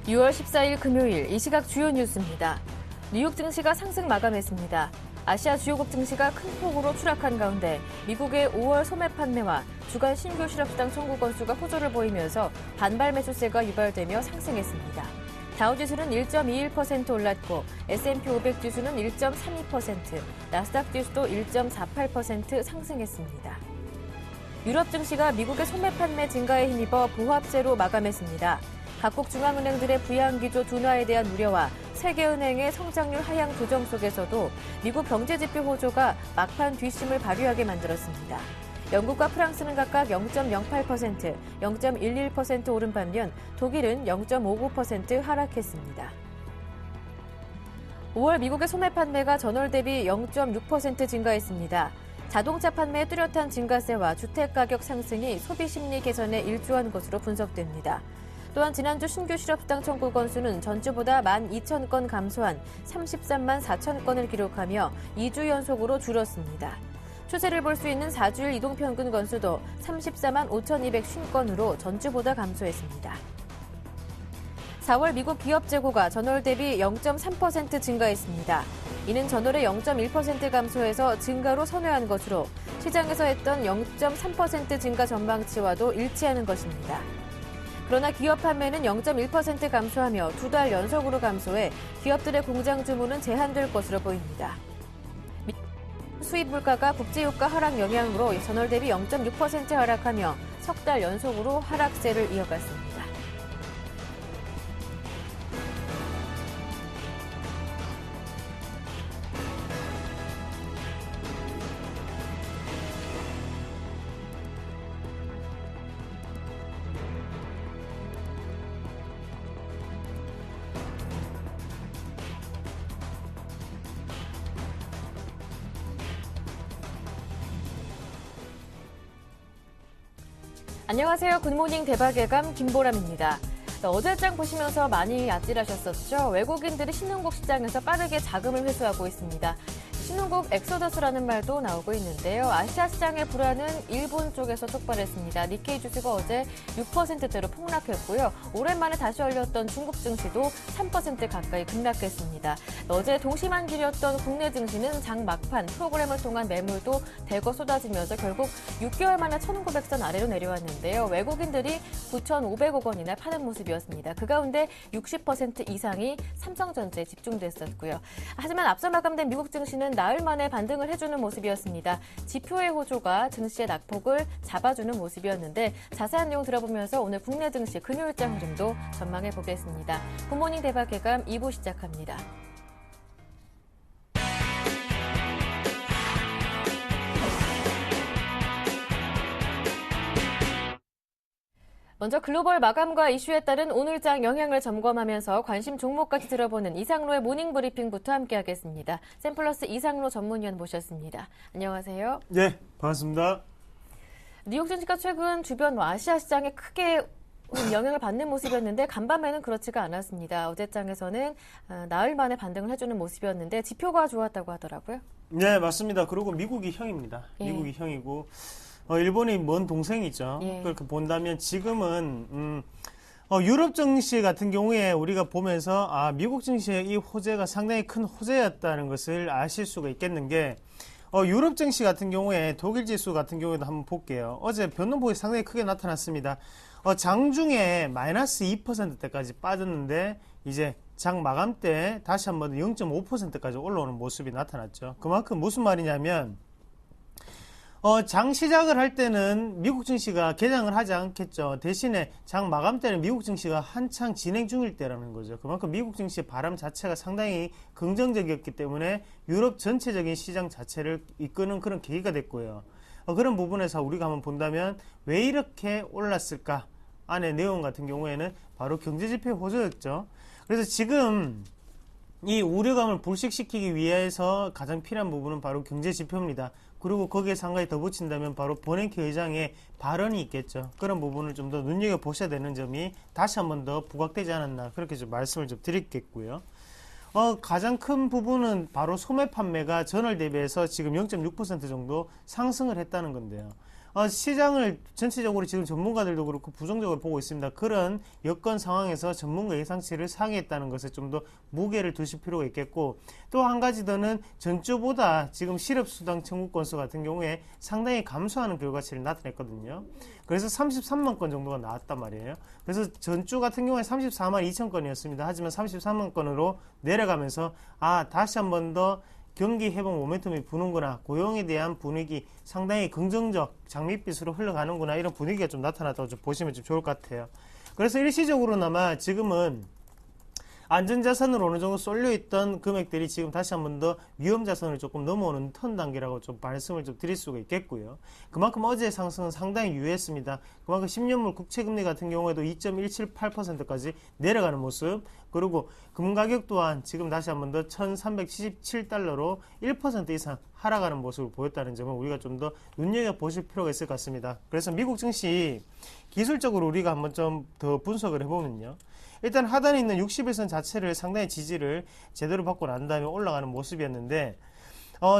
6월 14일 금요일 이 시각 주요 뉴스입니다. 뉴욕 증시가 상승 마감했습니다. 아시아 주요국 증시가 큰 폭으로 추락한 가운데 미국의 5월 소매 판매와 주간 신규 실업수당 청구 건수가 호조를 보이면서 반발 매수세가 유발되며 상승했습니다. 다우지수는 1.21% 올랐고 S&P 500 지수는 1.32%, 나스닥 지수도 1.48% 상승했습니다. 유럽 증시가 미국의 소매 판매 증가에 힘입어 보합세로 마감했습니다. 각국 중앙은행들의 부양기조 둔화에 대한 우려와 세계은행의 성장률 하향 조정 속에서도 미국 경제지표 호조가 막판 뒷심을 발휘하게 만들었습니다. 영국과 프랑스는 각각 0.08%, 0.11% 오른 반면 독일은 0.59% 하락했습니다. 5월 미국의 소매 판매가 전월 대비 0.6% 증가했습니다. 자동차 판매의 뚜렷한 증가세와 주택가격 상승이 소비 심리 개선에 일조한 것으로 분석됩니다. 또한 지난주 신규 실업수당 청구 건수는 전주보다 12,000건 감소한 33만 4천 건을 기록하며 2주 연속으로 줄었습니다. 추세를 볼 수 있는 4주일 이동평균 건수도 34만 5,250건으로 전주보다 감소했습니다. 4월 미국 기업 재고가 전월 대비 0.3% 증가했습니다. 이는 전월의 0.1% 감소해서 증가로 선회한 것으로 시장에서 했던 0.3% 증가 전망치와도 일치하는 것입니다. 그러나 기업 판매는 0.1% 감소하며 2달 연속으로 감소해 기업들의 공장 주문은 제한될 것으로 보입니다. 수입 물가가 국제유가 하락 영향으로 전월 대비 0.6% 하락하며 석 달 연속으로 하락세를 이어갔습니다. 안녕하세요. 굿모닝 대박예감 김보람입니다. 어제장 보시면서 많이 아찔하셨었죠? 외국인들이 신흥국 시장에서 빠르게 자금을 회수하고 있습니다. 신흥국 엑소더스라는 말도 나오고 있는데요. 아시아 시장의 불안은 일본 쪽에서 촉발했습니다. 니케이 지수가 어제 6%대로 폭락했고요. 오랜만에 다시 열렸던 중국 증시도 3% 가까이 급락했습니다. 어제 동시만 길이었던 국내 증시는 장 막판 프로그램을 통한 매물도 대거 쏟아지면서 결국 6개월 만에 1,900선 아래로 내려왔는데요. 외국인들이 9,500억 원이나 파는 모습이었습니다. 그 가운데 60% 이상이 삼성전자에 집중됐었고요. 하지만 앞서 마감된 미국 증시는 나흘 만에 반등을 해주는 모습이었습니다. 지표의 호조가 증시의 낙폭을 잡아주는 모습이었는데 자세한 내용 들어보면서 오늘 국내 증시 금요일장 흐름도 전망해 보겠습니다. 굿모닝 대박예감 2부 시작합니다. 먼저 글로벌 마감과 이슈에 따른 오늘장 영향을 점검하면서 관심 종목까지 들어보는 이상로의 모닝 브리핑부터 함께하겠습니다. 샘플러스 이상로 전문위원 모셨습니다. 안녕하세요. 네, 반갑습니다. 뉴욕 증시가 최근 주변 아시아 시장에 크게 영향을 받는 모습이었는데 간밤에는 그렇지가 않았습니다. 어제장에서는 나흘 만에 반등을 해주는 모습이었는데 지표가 좋았다고 하더라고요. 네, 맞습니다. 그리고 미국이 형입니다. 예. 미국이 형이고 일본이 먼 동생이죠. 예. 그렇게 본다면 지금은 유럽 증시 같은 경우에 우리가 보면서 미국 증시의 이 호재가 상당히 큰 호재였다는 것을 아실 수가 있겠는 게 유럽 증시 같은 경우에 독일 지수 같은 경우에도 한번 볼게요. 어제 변동폭이 상당히 크게 나타났습니다. 장중에 마이너스 2%대까지 빠졌는데 이제 장 마감 때 다시 한번 0.5%까지 올라오는 모습이 나타났죠. 그만큼 무슨 말이냐면 장 시작을 할 때는 미국 증시가 개장을 하지 않겠죠. 대신에 장 마감 때는 미국 증시가 한창 진행 중일 때라는 거죠. 그만큼 미국 증시의 바람 자체가 상당히 긍정적이었기 때문에 유럽 전체적인 시장 자체를 이끄는 그런 계기가 됐고요. 그런 부분에서 우리가 한번 본다면 왜 이렇게 올랐을까? 안의 내용 같은 경우에는 바로 경제지표 호조였죠. 그래서 지금 이 우려감을 불식시키기 위해서 가장 필요한 부분은 바로 경제지표입니다. 그리고 거기에 상당히 더 붙인다면 바로 버냉키 의장의 발언이 있겠죠. 그런 부분을 좀 더 눈여겨보셔야 되는 점이 다시 한 번 더 부각되지 않았나 그렇게 좀 말씀을 좀 드리겠고요. 가장 큰 부분은 바로 소매 판매가 전월 대비해서 지금 0.6% 정도 상승을 했다는 건데요. 시장을 전체적으로 지금 전문가들도 그렇고 부정적으로 보고 있습니다. 그런 여건 상황에서 전문가 예상치를 상회했다는 것에 좀 더 무게를 두실 필요가 있겠고, 또 한 가지 더는 전주보다 지금 실업수당 청구 건수 같은 경우에 상당히 감소하는 결과치를 나타냈거든요. 그래서 33만 건 정도가 나왔단 말이에요. 그래서 전주 같은 경우에 34만 2천 건이었습니다. 하지만 33만 건으로 내려가면서 다시 한 번 더 경기 회복 모멘텀이 부는구나, 고용에 대한 분위기 상당히 긍정적 장밋빛으로 흘러가는구나, 이런 분위기가 좀 나타났다고 좀 보시면 좀 좋을 것 같아요. 그래서 일시적으로나마 지금은 안전자산으로 어느 정도 쏠려있던 금액들이 지금 다시 한 번 더 위험자산을 조금 넘어오는 턴 단계라고 좀 말씀을 좀 드릴 수가 있겠고요. 그만큼 어제의 상승은 상당히 유효했습니다. 그만큼 10년물 국채금리 같은 경우에도 2.178%까지 내려가는 모습, 그리고 금가격 또한 지금 다시 한 번 더 1377달러로 1% 이상 하락하는 모습을 보였다는 점을 우리가 좀 더 눈여겨보실 필요가 있을 것 같습니다. 그래서 미국 증시 기술적으로 우리가 한번 좀 더 분석을 해보면요, 일단 하단에 있는 60일선 자체를 상당히 지지를 제대로 받고 난 다음에 올라가는 모습이었는데,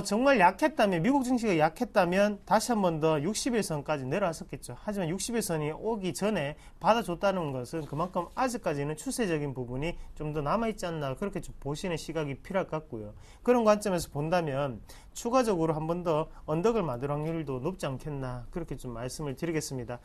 정말 약했다면, 미국 증시가 약했다면 다시 한 번 더 60일선까지 내려왔었겠죠. 하지만 60일선이 오기 전에 받아줬다는 것은 그만큼 아직까지는 추세적인 부분이 좀 더 남아있지 않나, 그렇게 좀 보시는 시각이 필요할 것 같고요. 그런 관점에서 본다면 추가적으로 한 번 더 언덕을 만들 확률도 높지 않겠나, 그렇게 좀 말씀을 드리겠습니다.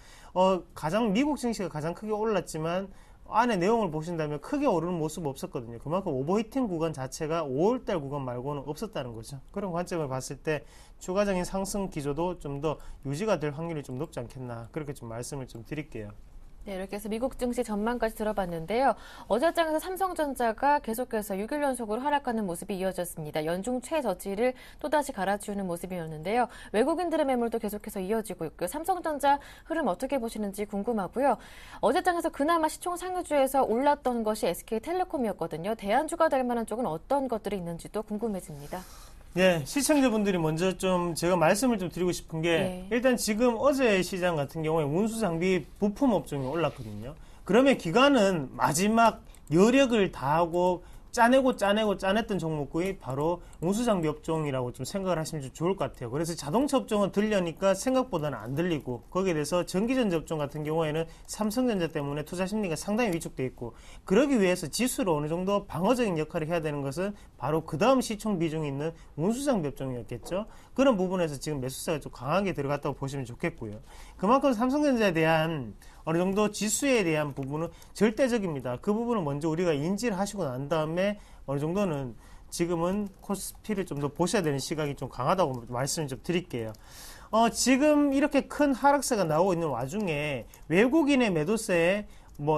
미국 증시가 가장 크게 올랐지만 안에 내용을 보신다면 크게 오르는 모습 없었거든요. 그만큼 오버히팅 구간 자체가 5월달 구간 말고는 없었다는 거죠. 그런 관점을 봤을 때 추가적인 상승 기조도 좀 더 유지가 될 확률이 좀 높지 않겠나, 그렇게 좀 말씀을 좀 드릴게요. 네, 이렇게 해서 미국 증시 전망까지 들어봤는데요. 어제장에서 삼성전자가 계속해서 6일 연속으로 하락하는 모습이 이어졌습니다. 연중 최저치를 또다시 갈아치우는 모습이었는데요. 외국인들의 매물도 계속해서 이어지고 있고요. 삼성전자 흐름 어떻게 보시는지 궁금하고요. 어제장에서 그나마 시총 상위주에서 올랐던 것이 SK텔레콤이었거든요. 대안주가 될 만한 쪽은 어떤 것들이 있는지도 궁금해집니다. 예, 시청자분들이 먼저 좀 제가 말씀을 좀 드리고 싶은 게, 일단 지금 어제 시장 같은 경우에 운수장비 부품 업종이 올랐거든요. 그러면 기관은 마지막 여력을 다하고 짜냈던 종목이 바로 운수장비 업종이라고 좀 생각을 하시면 좀 좋을 것 같아요. 그래서 자동차 업종은 들려니까 생각보다는 안 들리고, 거기에 대해서 전기전자 업종 같은 경우에는 삼성전자 때문에 투자 심리가 상당히 위축돼 있고, 그러기 위해서 지수로 어느 정도 방어적인 역할을 해야 되는 것은 바로 그 다음 시총 비중이 있는 운수장비 업종이었겠죠. 그런 부분에서 지금 매수세가 좀 강하게 들어갔다고 보시면 좋겠고요. 그만큼 삼성전자에 대한 어느 정도 지수에 대한 부분은 절대적입니다. 그 부분을 먼저 우리가 인지를 하시고 난 다음에 어느 정도는 지금은 코스피를 좀 더 보셔야 되는 시각이 좀 강하다고 말씀을 좀 드릴게요. 지금 이렇게 큰 하락세가 나오고 있는 와중에 외국인의 매도세에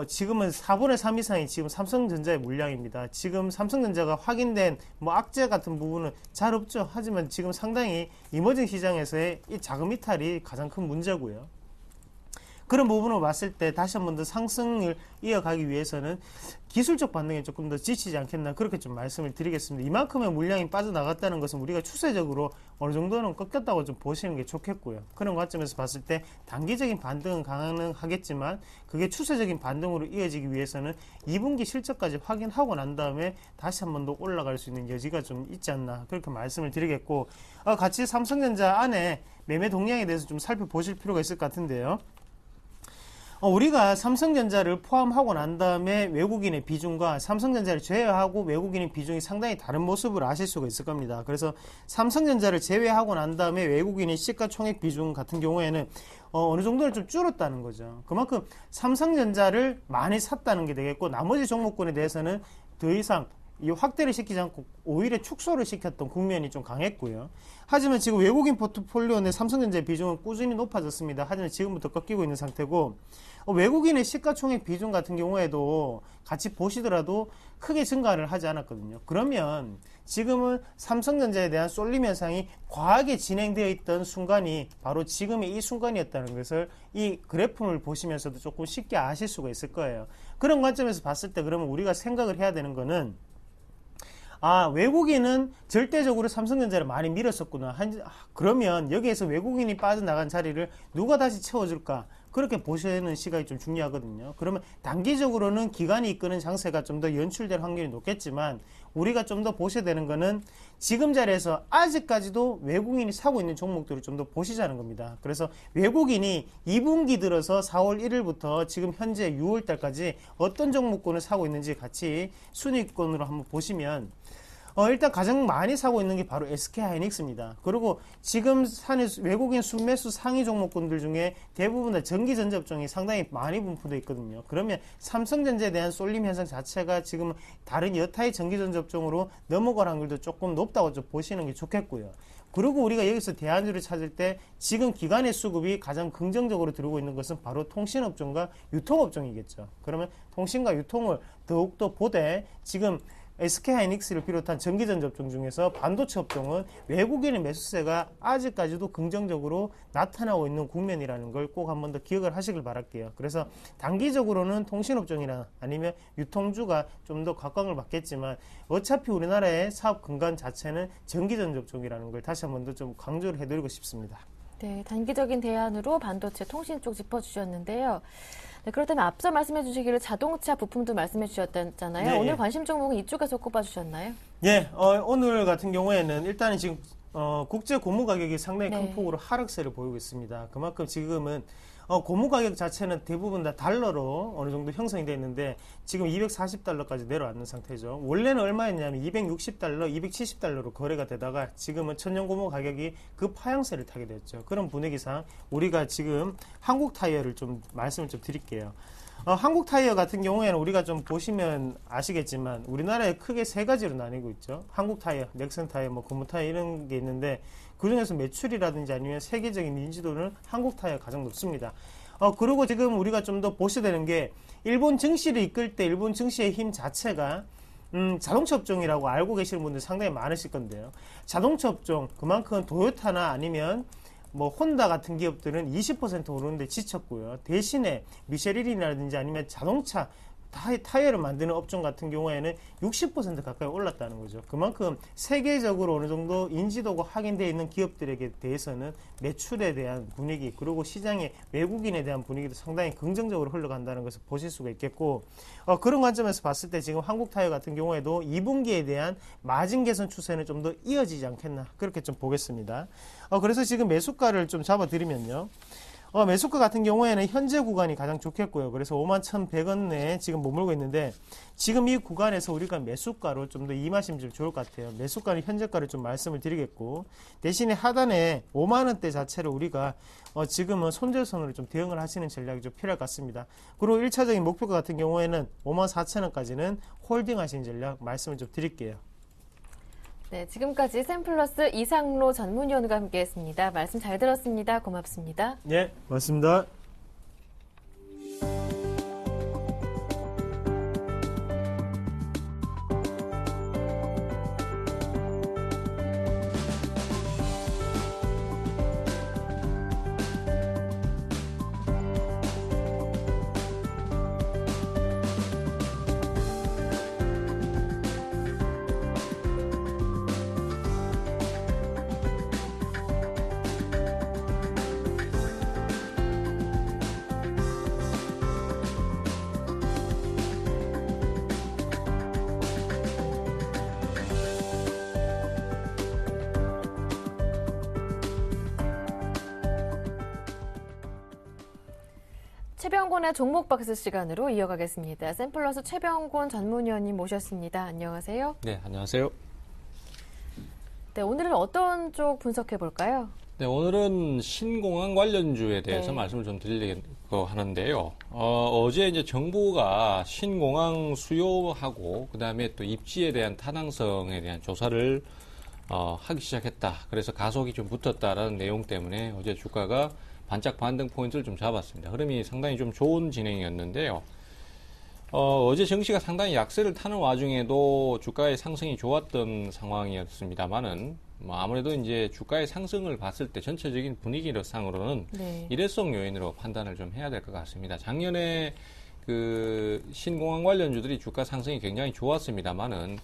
지금은 4분의 3 이상이 지금 삼성전자의 물량입니다. 지금 삼성전자가 확인된 악재 같은 부분은 잘 없죠. 하지만 지금 상당히 이머징 시장에서의 이 자금 이탈이 가장 큰 문제고요. 그런 부분을 봤을 때 다시 한 번 더 상승을 이어가기 위해서는 기술적 반등에 조금 더 지치지 않겠나, 그렇게 좀 말씀을 드리겠습니다. 이만큼의 물량이 빠져나갔다는 것은 우리가 추세적으로 어느 정도는 꺾였다고 좀 보시는 게 좋겠고요. 그런 관점에서 봤을 때 단기적인 반등은 가능하겠지만 그게 추세적인 반등으로 이어지기 위해서는 2분기 실적까지 확인하고 난 다음에 다시 한 번 더 올라갈 수 있는 여지가 좀 있지 않나, 그렇게 말씀을 드리겠고, 같이 삼성전자 안에 매매 동향에 대해서 좀 살펴보실 필요가 있을 것 같은데요. 우리가 삼성전자를 포함하고 난 다음에 외국인의 비중과 삼성전자를 제외하고 외국인의 비중이 상당히 다른 모습을 아실 수가 있을 겁니다. 그래서 삼성전자를 제외하고 난 다음에 외국인의 시가총액 비중 같은 경우에는 어느 정도는 좀 줄었다는 거죠. 그만큼 삼성전자를 많이 샀다는 게 되겠고, 나머지 종목군에 대해서는 더 이상 이 확대를 시키지 않고 오히려 축소를 시켰던 국면이 좀 강했고요. 하지만 지금 외국인 포트폴리오 내 삼성전자의 비중은 꾸준히 높아졌습니다. 하지만 지금부터 꺾이고 있는 상태고, 외국인의 시가총액 비중 같은 경우에도 같이 보시더라도 크게 증가를 하지 않았거든요. 그러면 지금은 삼성전자에 대한 쏠림 현상이 과하게 진행되어 있던 순간이 바로 지금의 이 순간이었다는 것을 이 그래프를 보시면서도 조금 쉽게 아실 수가 있을 거예요. 그런 관점에서 봤을 때 그러면 우리가 생각을 해야 되는 거는, 외국인은 절대적으로 삼성전자를 많이 밀었었구나. 그러면 여기에서 외국인이 빠져나간 자리를 누가 다시 채워줄까? 그렇게 보시는 시각이 좀 중요하거든요. 그러면 단기적으로는 기관이 이끄는 장세가 좀 더 연출될 확률이 높겠지만 우리가 좀 더 보셔야 되는 거는 지금 자리에서 아직까지도 외국인이 사고 있는 종목들을 좀 더 보시자는 겁니다. 그래서 외국인이 2분기 들어서 4월 1일부터 지금 현재 6월 달까지 어떤 종목군을 사고 있는지 같이 순위권으로 한번 보시면 일단 가장 많이 사고 있는 게 바로 SK하이닉스입니다. 그리고 지금 사는 외국인 순매수 상위 종목군들 중에 대부분 다 전기전자 업종이 상당히 많이 분포되어 있거든요. 그러면 삼성전자에 대한 쏠림 현상 자체가 지금 다른 여타의 전기전자 업종으로 넘어갈 확률도 조금 높다고 좀 보시는 게 좋겠고요. 그리고 우리가 여기서 대안주를 찾을 때 지금 기관의 수급이 가장 긍정적으로 들어오고 있는 것은 바로 통신업종과 유통업종이겠죠. 그러면 통신과 유통을 더욱더 보되 지금 SK하이닉스를 비롯한 전기전자 업종 중에서 반도체 업종은 외국인의 매수세가 아직까지도 긍정적으로 나타나고 있는 국면이라는 걸 꼭 한 번 더 기억을 하시길 바랄게요. 그래서 단기적으로는 통신업종이나 아니면 유통주가 좀 더 각광을 받겠지만 어차피 우리나라의 사업 근간 자체는 전기전자 업종이라는 걸 다시 한 번 더 좀 강조를 해드리고 싶습니다. 네, 단기적인 대안으로 반도체, 통신 쪽 짚어주셨는데요. 네, 그렇다면 앞서 말씀해 주시기를 자동차 부품도 말씀해 주셨잖아요. 네, 오늘 관심 종목은 이쪽에서 꼽아주셨나요? 예, 오늘 같은 경우에는 일단은 지금 국제 고무 가격이 상당히 큰 네. 폭으로 하락세를 보이고 있습니다. 그만큼 지금은 고무 가격 자체는 대부분 다 달러로 어느 정도 형성이 되어 있는데 지금 240달러까지 내려왔는 상태죠. 원래는 얼마였냐면 260달러, 270달러로 거래가 되다가 지금은 천연 고무 가격이 급하향세를 타게 됐죠. 그런 분위기상 우리가 지금 한국 타이어를 좀 말씀을 좀 드릴게요. 한국 타이어 같은 경우에는 우리가 좀 보시면 아시겠지만 우리나라에 크게 세 가지로 나뉘고 있죠. 한국 타이어, 넥슨 타이어, 뭐 고무 타이어 이런 게 있는데 그중에서 매출이라든지 아니면 세계적인 인지도는 한국 타이어가 가장 높습니다. 그리고 지금 우리가 좀 더 보셔야 되는 게 일본 증시를 이끌 때 일본 증시의 힘 자체가 자동차 업종이라고 알고 계시는 분들 상당히 많으실 건데요. 자동차 업종 그만큼 도요타나 아니면 뭐 혼다 같은 기업들은 20% 오르는데 지쳤고요. 대신에 미쉐린이라든지 아니면 자동차 타이어를 만드는 업종 같은 경우에는 60% 가까이 올랐다는 거죠. 그만큼 세계적으로 어느 정도 인지도가 확인되어 있는 기업들에게 대해서는 매출에 대한 분위기 그리고 시장의 외국인에 대한 분위기도 상당히 긍정적으로 흘러간다는 것을 보실 수가 있겠고 그런 관점에서 봤을 때 지금 한국 타이어 같은 경우에도 2분기에 대한 마진 개선 추세는 좀 더 이어지지 않겠나 그렇게 좀 보겠습니다. 그래서 지금 매수가를 좀 잡아드리면요. 매수가 같은 경우에는 현재 구간이 가장 좋겠고요. 그래서 51,100원 내에 지금 머물고 있는데 지금 이 구간에서 우리가 매수가로 좀 더 임하시면 좀 좋을 것 같아요. 매수가는 현재가를 좀 말씀을 드리겠고 대신에 하단에 5만원대 자체를 우리가 지금은 손절선으로 좀 대응을 하시는 전략이 좀 필요할 것 같습니다. 그리고 1차적인 목표가 같은 경우에는 54,000원까지는 홀딩 하시는 전략 말씀을 좀 드릴게요. 네, 지금까지 샘플러스 이상로 전문위원과 함께했습니다. 말씀 잘 들었습니다. 고맙습니다. 네, 맞습니다. 최병곤의 종목박스 시간으로 이어가겠습니다. 샘플러스 최병곤 전문위원님 모셨습니다. 안녕하세요. 네, 안녕하세요. 네, 오늘은 어떤 쪽 분석해 볼까요? 네, 오늘은 신공항 관련주에 대해서 네. 말씀을 좀 드리려고 하는데요. 어제 이제 정부가 신공항 수요하고 그다음에 또 입지에 대한 타당성에 대한 조사를 하기 시작했다. 그래서 가속이 좀 붙었다라는 내용 때문에 어제 주가가 반짝 반등 포인트를 좀 잡았습니다. 흐름이 상당히 좀 좋은 진행이었는데요. 어제 증시가 상당히 약세를 타는 와중에도 주가의 상승이 좋았던 상황이었습니다만은 아무래도 이제 주가의 상승을 봤을 때 전체적인 분위기상으로는 네. 일회성 요인으로 판단을 좀 해야 될 것 같습니다. 작년에 그 신공항 관련주들이 주가 상승이 굉장히 좋았습니다만은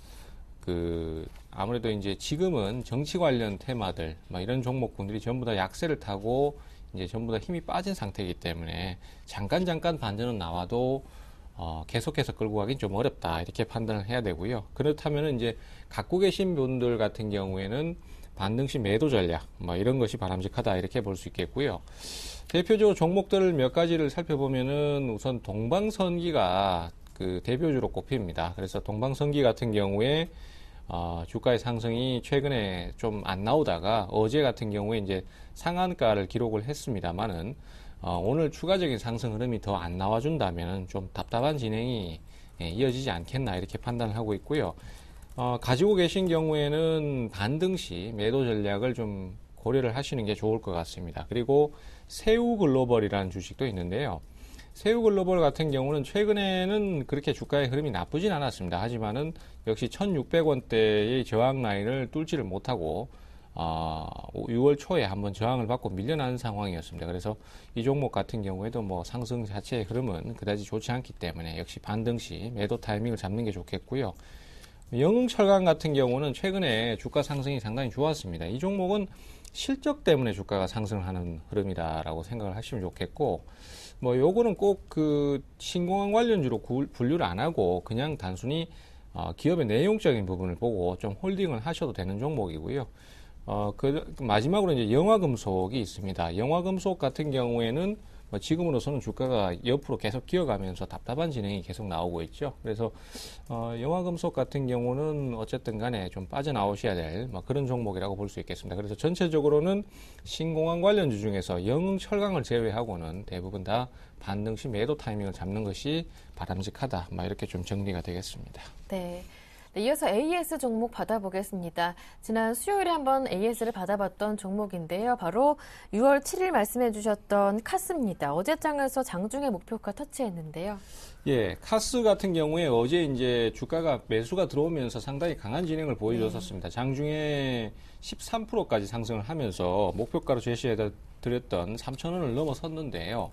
아무래도 이제 지금은 정치 관련 테마들 이런 종목군들이 전부 다 약세를 타고 이제 전부 다 힘이 빠진 상태이기 때문에 잠깐 반전은 나와도 계속해서 끌고 가긴 좀 어렵다 이렇게 판단을 해야 되고요. 그렇다면은 이제 갖고 계신 분들 같은 경우에는 반등 시 매도 전략 뭐 이런 것이 바람직하다 이렇게 볼 수 있겠고요. 대표적으로 종목들을 몇 가지를 살펴보면은 우선 동방선기가 그 대표주로 꼽힙니다. 그래서 동방선기 같은 경우에 주가의 상승이 최근에 좀 안 나오다가 어제 같은 경우에 이제 상한가를 기록을 했습니다만은 오늘 추가적인 상승 흐름이 더 안 나와준다면 좀 답답한 진행이 이어지지 않겠나 이렇게 판단을 하고 있고요. 가지고 계신 경우에는 반등 시 매도 전략을 좀 고려를 하시는 게 좋을 것 같습니다. 그리고 새우글로벌이라는 주식도 있는데요. 새우글로벌 같은 경우는 최근에는 그렇게 주가의 흐름이 나쁘진 않았습니다. 하지만은 역시 1,600원대의 저항 라인을 뚫지를 못하고 6월 초에 한번 저항을 받고 밀려나는 상황이었습니다. 그래서 이 종목 같은 경우에도 뭐 상승 자체의 흐름은 그다지 좋지 않기 때문에 역시 반등 시 매도 타이밍을 잡는 게 좋겠고요. 영흥철강 같은 경우는 최근에 주가 상승이 상당히 좋았습니다. 이 종목은 실적 때문에 주가가 상승하는 흐름이다라고 생각을 하시면 좋겠고, 뭐 요거는 꼭 그 신공항 관련주로 분류를 안 하고 그냥 단순히 기업의 내용적인 부분을 보고 좀 홀딩을 하셔도 되는 종목이고요. 마지막으로 이제 영화금속이 있습니다. 영화금속 같은 경우에는 뭐 지금으로서는 주가가 옆으로 계속 기어가면서 답답한 진행이 계속 나오고 있죠. 그래서 영화금속 같은 경우는 어쨌든 간에 좀 빠져나오셔야 될 뭐 그런 종목이라고 볼 수 있겠습니다. 그래서 전체적으로는 신공항 관련주 중에서 영흥철강을 제외하고는 대부분 다 반등 시 매도 타이밍을 잡는 것이 바람직하다. 뭐 이렇게 좀 정리가 되겠습니다. 네. 네, 이어서 AS 종목 받아보겠습니다. 지난 수요일에 한번 AS를 받아봤던 종목인데요. 바로 6월 7일 말씀해 주셨던 카스입니다. 어제장에서 장중에 목표가 터치했는데요. 예, 카스 같은 경우에 어제 이제 주가가 매수가 들어오면서 상당히 강한 진행을 보여줬었습니다. 장중에 13%까지 상승을 하면서 목표가로 제시해 드렸던 3,000원을 넘어섰는데요.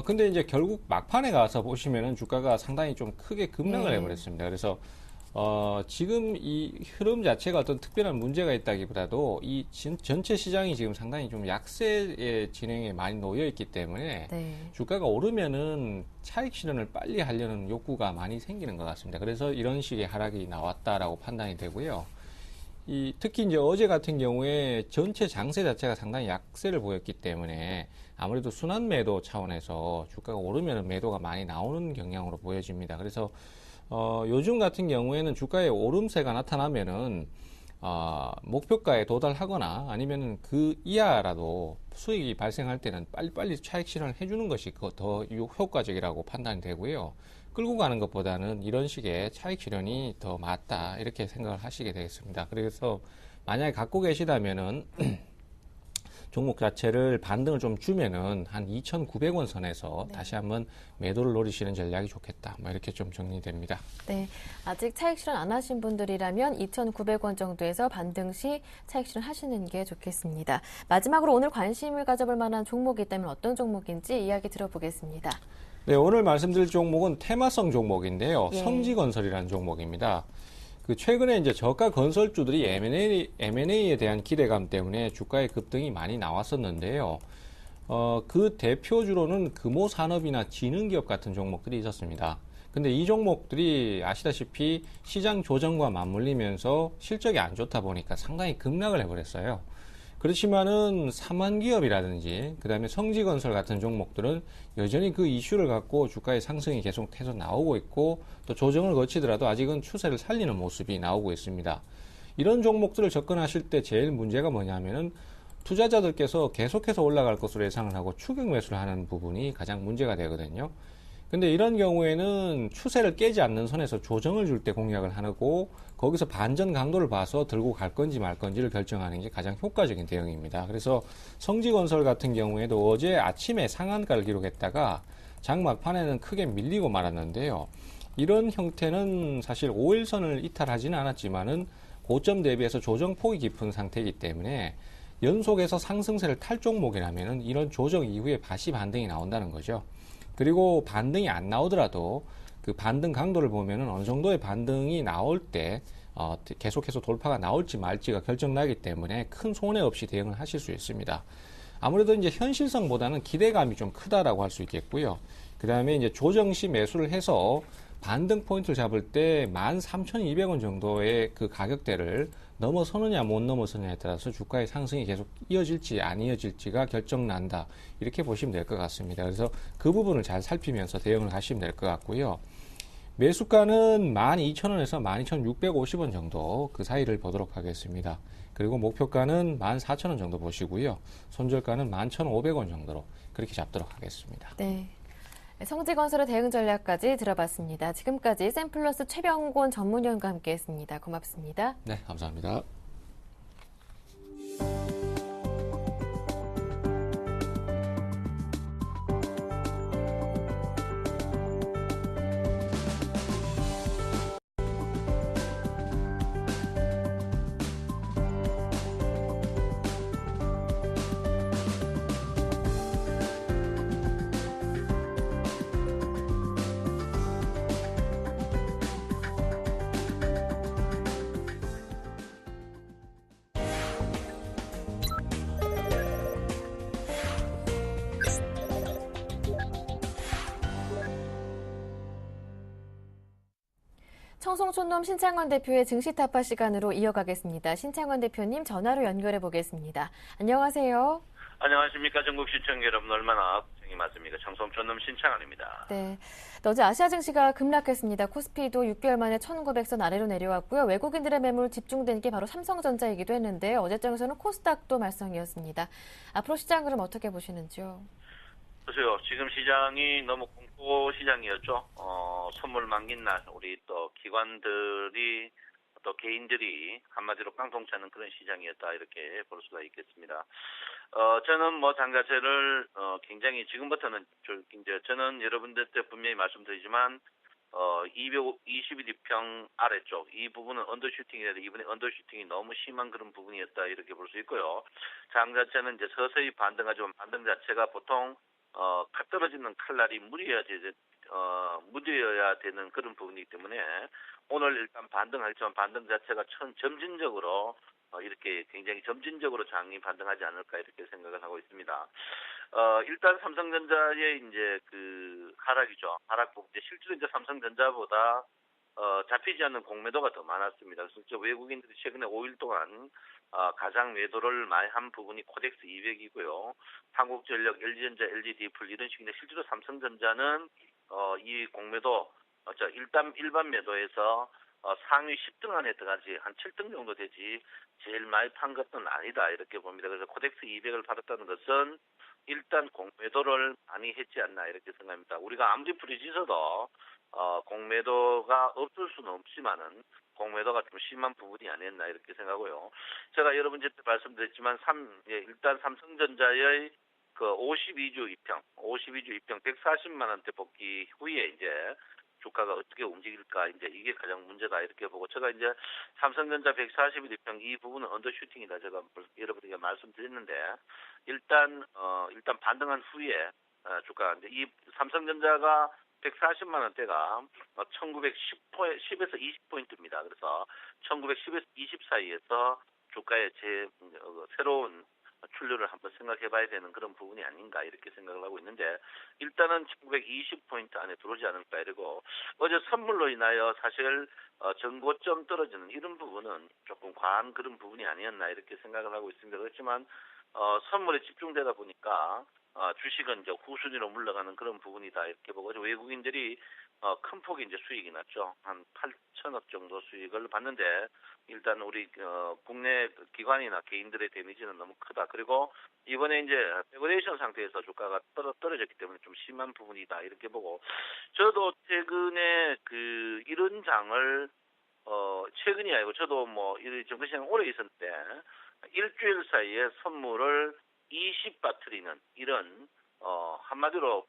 근데 이제 결국 막판에 가서 보시면은 주가가 상당히 좀 크게 급락을 해버렸습니다. 그래서 지금 이 흐름 자체가 어떤 특별한 문제가 있다기보다도 이 전체 시장이 지금 상당히 좀 약세의 진행에 많이 놓여 있기 때문에 주가가 오르면은 차익 실현을 빨리 하려는 욕구가 많이 생기는 것 같습니다. 그래서 이런 식의 하락이 나왔다라고 판단이 되고요. 특히 이제 어제 같은 경우에 전체 장세 자체가 상당히 약세를 보였기 때문에 아무래도 순환 매도 차원에서 주가가 오르면 매도가 많이 나오는 경향으로 보여집니다. 그래서 요즘 같은 경우에는 주가의 오름세가 나타나면은 목표가에 도달하거나 아니면은 그 이하라도 수익이 발생할 때는 빨리빨리 차익 실현을 해주는 것이 더 효과적이라고 판단이 되고요. 끌고 가는 것보다는 이런 식의 차익 실현이 더 맞다 이렇게 생각을 하시게 되겠습니다. 그래서 만약에 갖고 계시다면은 종목 자체를 반등을 좀 주면은 한 2,900원 선에서 다시 한번 매도를 노리시는 전략이 좋겠다. 뭐 이렇게 좀 정리됩니다. 네, 아직 차익 실현 안 하신 분들이라면 2,900원 정도에서 반등 시 차익 실현 하시는 게 좋겠습니다. 마지막으로 오늘 관심을 가져볼 만한 종목이 있다면 어떤 종목인지 이야기 들어보겠습니다. 네, 오늘 말씀드릴 종목은 테마성 종목인데요. 성지건설이라는 종목입니다. 최근에 이제 저가 건설주들이 M&A에 대한 기대감 때문에 주가의 급등이 많이 나왔었는데요. 그 대표주로는 금호산업이나 지능기업 같은 종목들이 있었습니다. 근데 이 종목들이 아시다시피 시장 조정과 맞물리면서 실적이 안 좋다 보니까 상당히 급락을 해버렸어요. 그렇지만은 삼한기업이라든지 그다음에 성지건설 같은 종목들은 여전히 그 이슈를 갖고 주가의 상승이 계속해서 나오고 있고 또 조정을 거치더라도 아직은 추세를 살리는 모습이 나오고 있습니다. 이런 종목들을 접근하실 때 제일 문제가 뭐냐면은 투자자들께서 계속해서 올라갈 것으로 예상을 하고 추격 매수를 하는 부분이 가장 문제가 되거든요. 근데 이런 경우에는 추세를 깨지 않는 선에서 조정을 줄 때 공략을 하고 거기서 반전 강도를 봐서 들고 갈 건지 말 건지를 결정하는 게 가장 효과적인 대응입니다. 그래서 성지건설 같은 경우에도 어제 아침에 상한가를 기록했다가 장 막판에는 크게 밀리고 말았는데요. 이런 형태는 사실 5일선을 이탈하지는 않았지만은 고점 대비해서 조정폭이 깊은 상태이기 때문에 연속해서 상승세를 탈 종목이라면은 이런 조정 이후에 다시 반등이 나온다는 거죠. 그리고 반등이 안 나오더라도 그 반등 강도를 보면은 어느 정도의 반등이 나올 때 계속해서 돌파가 나올지 말지가 결정나기 때문에 큰 손해 없이 대응을 하실 수 있습니다. 아무래도 이제 현실성보다는 기대감이 좀 크다라고 할 수 있겠고요. 그 다음에 이제 조정 시 매수를 해서 반등 포인트를 잡을 때 13,200원 정도의 그 가격대를 넘어서느냐 못 넘어서느냐에 따라서 주가의 상승이 계속 이어질지 안 이어질지가 결정난다. 이렇게 보시면 될 것 같습니다. 그래서 그 부분을 잘 살피면서 대응을 하시면 될 것 같고요. 매수가는 12,000원에서 12,650원 정도 그 사이를 보도록 하겠습니다. 그리고 목표가는 14,000원 정도 보시고요. 손절가는 11,500원 정도로 그렇게 잡도록 하겠습니다. 네. 성지건설의 대응 전략까지 들어봤습니다. 지금까지 샘플러스 최병곤 전문위원과 함께했습니다. 고맙습니다. 네, 감사합니다. 청송촌놈 신창원 대표의 증시 타파 시간으로 이어가겠습니다. 신창원 대표님 전화로 연결해 보겠습니다. 안녕하세요. 안녕하십니까. 전국 시청자 여러분, 얼마나 고생이 많습니까. 청송촌놈 신창원입니다. 네, 어제 아시아 증시가 급락했습니다. 코스피도 6개월 만에 1900선 아래로 내려왔고요. 외국인들의 매물 집중된 게 바로 삼성전자이기도 했는데요. 어제장에서는 코스닥도 말썽이었습니다. 앞으로 시장 그럼 어떻게 보시는지요? 보세요. 지금 시장이 너무 공포 시장이었죠. 선물 만긴 날 우리 또 기관들이 또 개인들이 한마디로 깡통 차는 그런 시장이었다, 이렇게 볼 수가 있겠습니다. 저는 뭐 장자체를 굉장히 지금부터는 이제 저는 여러분들 때 분명히 말씀드리지만 221평 아래쪽 이 부분은 언더슈팅이라도 이번에 언더슈팅이 너무 심한 그런 부분이었다, 이렇게 볼 수 있고요. 장 자체는 이제 서서히 반등하지만 반등 자체가 보통 갓 떨어지는 칼날이 무뎌야 되는 그런 부분이기 때문에 오늘 일단 반등하겠지만 반등 자체가 점진적으로 이렇게 굉장히 점진적으로 장이 반등하지 않을까, 이렇게 생각을 하고 있습니다. 일단 삼성전자의 이제 그 하락이죠. 하락폭 이제 실제로 이제 삼성전자보다 잡히지 않는 공매도가 더 많았습니다. 그래서 외국인들이 최근에 5일 동안 가장 매도를 많이 한 부분이 코덱스 200이고요. 한국전력, LG전자, LG디플 이런 식인데 실제로 삼성전자는 이 공매도 일반 매도에서 상위 10등 안에 들어가지 한 7등 정도 되지 제일 많이 판 것은 아니다, 이렇게 봅니다. 그래서 코덱스 200을 팔았다는 것은 일단 공매도를 많이 했지 않나, 이렇게 생각합니다. 우리가 아무리 프리지서도 공매도가 없을 수는 없지만은 공매도가 좀 심한 부분이 아니었나, 이렇게 생각하고요. 제가 여러분한테 말씀드렸지만 일단 삼성전자의 그 52주 입평 140만 원대 복귀 후에 이제 주가가 어떻게 움직일까, 이제 이게 가장 문제다, 이렇게 보고, 제가 이제 삼성전자 140일 입평 이 부분은 언더슈팅이다, 제가 여러분에게 말씀드렸는데, 일단 반등한 후에 주가 이제 이 삼성전자가 140만 원대가 1910에서 20포인트입니다. 그래서 1910에서 20 사이에서 주가의 새로운 출루를 한번 생각해 봐야 되는 그런 부분이 아닌가, 이렇게 생각을 하고 있는데, 일단은 1920포인트 안에 들어오지 않을까, 이러고, 어제 선물로 인하여 사실 전고점 떨어지는 이런 부분은 조금 과한 그런 부분이 아니었나, 이렇게 생각을 하고 있습니다. 그렇지만 선물에 집중되다 보니까 주식은 이제 후순위로 물러가는 그런 부분이다, 이렇게 보고, 외국인들이 큰 폭의 이제 수익이 났죠. 한 8천억 정도 수익을 봤는데, 일단 우리 국내 기관이나 개인들의 데미지는 너무 크다. 그리고 이번에 이제 백오레이션 상태에서 주가가 떨어졌기 때문에 좀 심한 부분이다, 이렇게 보고, 저도 최근에 이런 장을 최근이 아니고 저도 뭐 이 정도 시장 오래 있었는데 일주일 사이에 선물을 20 빠뜨리는 이런 한마디로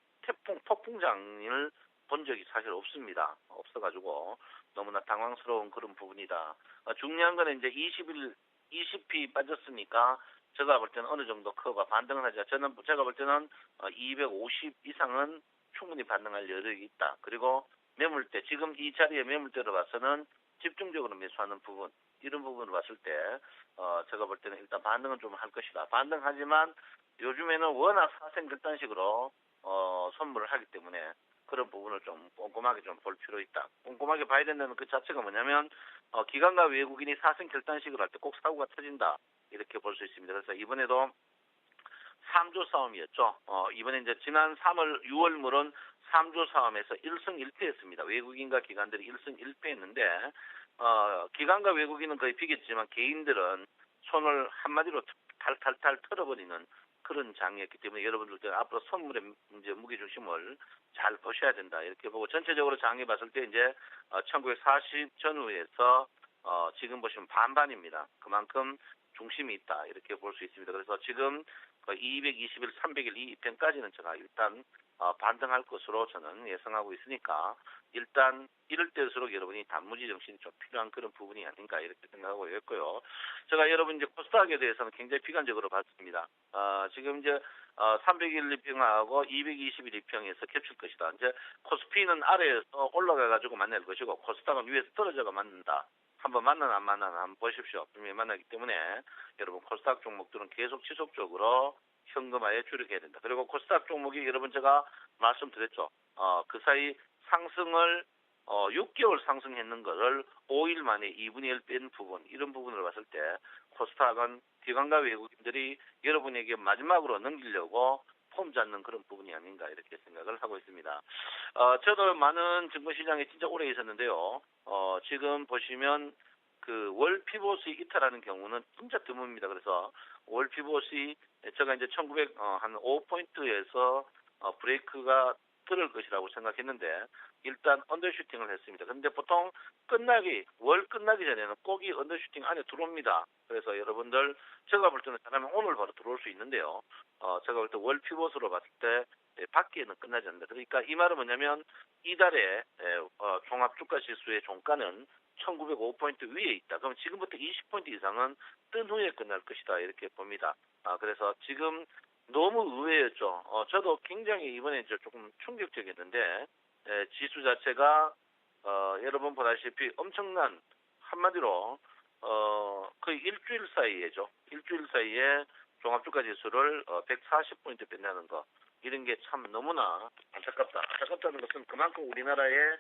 폭풍장을 본 적이 사실 없습니다. 없어가지고 너무나 당황스러운 그런 부분이다. 중요한 거는 이제 20이 빠졌으니까 제가 볼 때는 어느 정도 커버 반등을 하자. 제가 볼 때는 250 이상은 충분히 반등할 여력이 있다. 그리고 매물대, 지금 이 자리에 매물대로 봐서는 집중적으로 매수하는 부분, 이런 부분을 봤을 때 제가 볼 때는 일단 반등은 좀 할 것이다. 반등하지만 요즘에는 워낙 사생결단식으로 선물을 하기 때문에 그런 부분을 좀 꼼꼼하게 좀 볼 필요 있다. 꼼꼼하게 봐야 된다는 그 자체가 뭐냐면 기관과 외국인이 사생결단식을 할 때 꼭 사고가 터진다. 이렇게 볼 수 있습니다. 그래서 이번에도 3조 싸움이었죠. 이번에 이제 지난 6월물은 3조 싸움에서 1승 1패했습니다. 외국인과 기관들이 1승 1패했는데, 기관과 외국인은 거의 비겼지만 개인들은 손을 한마디로 탈탈탈 털어버리는 그런 장이었기 때문에 여러분들 앞으로 선물의 이제 무게중심을 잘 보셔야 된다. 이렇게 보고 전체적으로 장에 봤을 때 이제 1940 전후에서 지금 보시면 반반입니다. 그만큼 중심이 있다. 이렇게 볼 수 있습니다. 그래서 지금 220일, 300일 이 편까지는 제가 일단 반등할 것으로 저는 예상하고 있으니까 일단 이럴 때일수록 여러분이 단무지 정신이 좀 필요한 그런 부분이 아닌가 이렇게 생각하고 있고요. 제가 여러분 이제 코스닥에 대해서는 굉장히 비관적으로 봤습니다. 지금 이제 300일 리평하고 220일 리평에서 겹칠 것이다. 이제 코스피는 아래에서 올라가 가지고 만날 것이고 코스닥은 위에서 떨어져가 만난다. 한번 만나나 안 만나나 한번 보십시오. 분명히 만나기 때문에 여러분 코스닥 종목들은 계속 지속적으로 현금화에 주력해야 된다. 그리고 코스닥 종목이 여러분 제가 말씀드렸죠. 그 사이 상승을 6개월 상승했는 것을 5일 만에 2분의 1 뺀 부분, 이런 부분을 봤을 때 코스닥은 기관과 외국인들이 여러분에게 마지막으로 넘기려고 폼 잡는 그런 부분이 아닌가 이렇게 생각을 하고 있습니다. 저도 많은 증권시장에 진짜 오래 있었는데요. 지금 보시면 그 월 피봇이 이탈하는 경우는 진짜 드뭅니다. 그래서 월 피봇이 제가 이제 1900 한 5포인트에서 브레이크가 들을 것이라고 생각했는데 일단 언더슈팅을 했습니다. 그런데 보통 월 끝나기 전에는 꼭이 언더슈팅 안에 들어옵니다. 그래서 여러분들 제가 볼 때는 잘하면 오늘 바로 들어올 수 있는데요. 제가 볼 때 월 피봇으로 봤을 때 밖에는 끝나지 않는다. 그러니까 이 말은 뭐냐면 이달에 종합주가지수의 종가는 1905포인트 위에 있다. 그럼 지금부터 20포인트 이상은 뜬 후에 끝날 것이다. 이렇게 봅니다. 그래서 지금 너무 의외였죠. 저도 굉장히 이번에 조금 충격적이었는데, 지수 자체가, 여러분 보다시피 엄청난, 한마디로, 거의 일주일 사이에 종합주가 지수를 140포인트 뺀다는 거. 이런 게 참 너무나 안타깝다. 안타깝다는 것은 그만큼 우리나라의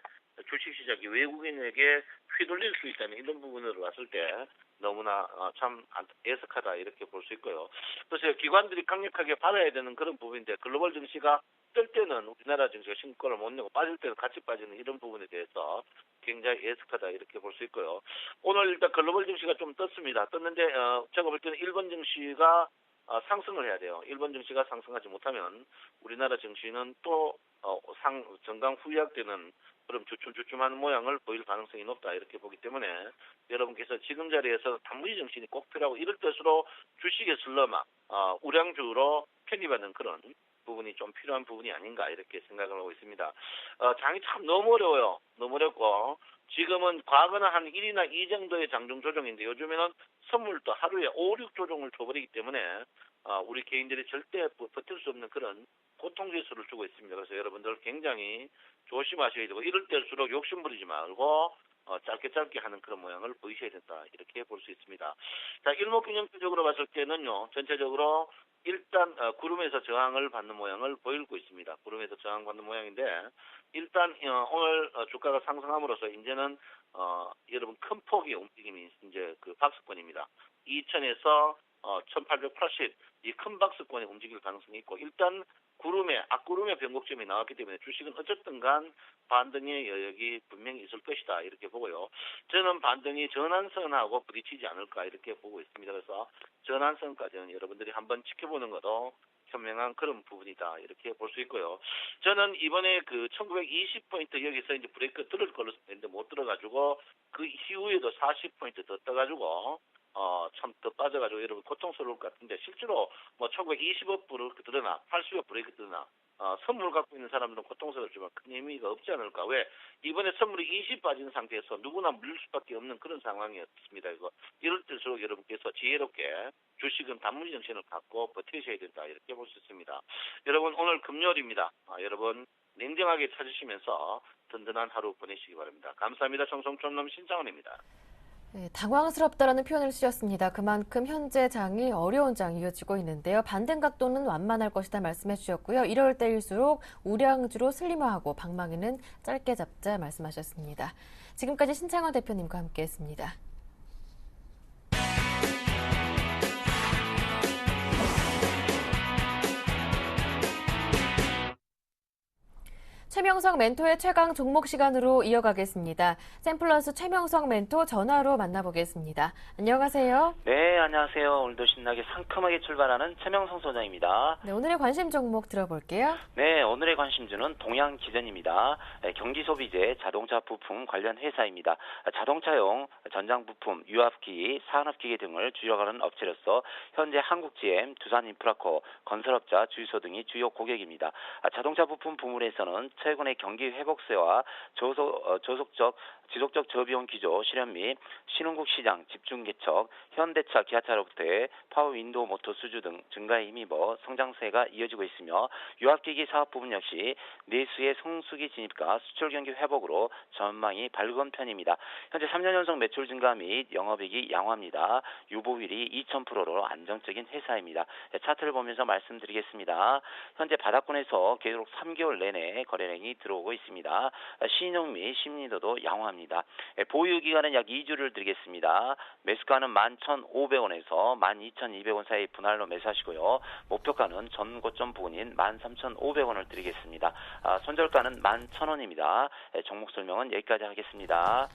주식시장이 외국인에게 휘둘릴 수 있다는 이런 부분으로 봤을 때 너무나 참 애석하다 이렇게 볼 수 있고요. 그래서 기관들이 강력하게 받아야 되는 그런 부분인데 글로벌 증시가 뜰 때는 우리나라 증시가 신고가를 못 내고 빠질 때는 같이 빠지는 이런 부분에 대해서 굉장히 애석하다 이렇게 볼 수 있고요. 오늘 일단 글로벌 증시가 좀 떴습니다. 떴는데 제가 볼 때는 일본 증시가 상승을 해야 돼요. 일본 증시가 상승하지 못하면 우리나라 증시는 또 정강 후약되는 그런 주춤주춤한 모양을 보일 가능성이 높다 이렇게 보기 때문에 여러분께서 지금 자리에서 단무지 정신이 꼭 필요하고 이럴 때일수록 주식의 슬러막 우량주로 편입하는 그런 부분이 좀 필요한 부분이 아닌가 이렇게 생각을 하고 있습니다. 장이 참 너무 어려워요. 너무 어렵고 지금은 과거는 한 1이나 2 정도의 장중 조정인데 요즘에는 선물도 하루에 5, 6조정을 줘버리기 때문에 우리 개인들이 절대 버틸 수 없는 그런 고통지수를 주고 있습니다. 그래서 여러분들 굉장히 조심하셔야 되고 이럴 때일수록 욕심 부리지 말고 짧게 하는 그런 모양을 보이셔야 된다. 이렇게 볼 수 있습니다. 자, 일목균형표적으로 봤을 때는요. 전체적으로 일단 구름에서 저항을 받는 모양을 보이고 있습니다. 구름에서 저항받는 모양인데 일단 오늘 주가가 상승함으로써 이제는 여러분 큰 폭의 움직임이 이제 그 박스권입니다. 2000에서 1880 이 큰 박스권에 움직일 가능성이 있고 일단 앞구름의 변곡점이 나왔기 때문에 주식은 어쨌든 간 반등의 여력이 분명히 있을 것이다 이렇게 보고요. 저는 반등이 전환선하고 부딪히지 않을까 이렇게 보고 있습니다. 그래서 전환선까지는 여러분들이 한번 지켜보는 것도 현명한 그런 부분이다 이렇게 볼 수 있고요. 저는 이번에 그 1920포인트 여기서 이제 브레이크 들을 걸로 했는데 못 들어가지고 그 이후에도 40포인트 더 떠가지고 참 더 빠져가지고 여러분 고통스러울 것 같은데 실제로 뭐 1920억 브레이크 들으나 80억 브레이크 들으나 선물 갖고 있는 사람들은 고통스럽지만 큰 의미가 없지 않을까. 왜? 이번에 선물이 20 빠진 상태에서 누구나 물릴 수밖에 없는 그런 상황이었습니다. 이럴 때일수록 여러분께서 지혜롭게 주식은 단무지 정신을 갖고 버티셔야 된다. 이렇게 볼 수 있습니다. 여러분 오늘 금요일입니다. 여러분 냉정하게 찾으시면서 든든한 하루 보내시기 바랍니다. 감사합니다. 청송촌놈 신창원입니다. 네, 당황스럽다라는 표현을 쓰셨습니다. 그만큼 현재 장이 어려운 장이 이어지고 있는데요. 반등 각도는 완만할 것이다 말씀해 주셨고요. 이럴 때일수록 우량주로 슬림화하고 방망이는 짧게 잡자 말씀하셨습니다. 지금까지 신창원 대표님과 함께했습니다. 최명석 멘토의 최강 종목 시간으로 이어가겠습니다. 샘플러스 최명석 멘토 전화로 만나보겠습니다. 안녕하세요. 네, 안녕하세요. 오늘도 신나게 상큼하게 출발하는 최명성 소장입니다. 네, 오늘의 관심 종목 들어볼게요. 네, 오늘의 관심주는 동양기전입니다. 경기소비재 자동차 부품 관련 회사입니다. 자동차용 전장부품, 유압기기, 산업기계 등을 주력하는 업체로서 현재 한국GM, 두산인프라코, 건설업자, 주유소 등이 주요 고객입니다. 자동차 부품 부문에서는 최근의 경기 회복세와 지속적 저비용 기조 실현 및 신흥국 시장 집중 개척, 현대차, 기아차로부터의 파워 윈도우 모터 수주 등 증가에 힘입어 성장세가 이어지고 있으며 유압기기 사업 부분 역시 내수의 성수기 진입과 수출 경기 회복으로 전망이 밝은 편입니다. 현재 3년 연속 매출 증가 및 영업이익이 양호합니다. 유보율이 2000%로 안정적인 회사입니다. 차트를 보면서 말씀드리겠습니다. 현재 바닥권에서 계속 3개월 내내 거래량이 들어오고 있습니다. 신용 및 심리도도 양호합니다. 보유기간은 약 2주를 드리겠습니다. 매수가는 11,500원에서 12,200원 사이 분할로 매수하시고요. 목표가는 전 고점 부근인 13,500원을 드리겠습니다. 손절가는 11,000원입니다. 종목 설명은 여기까지 하겠습니다.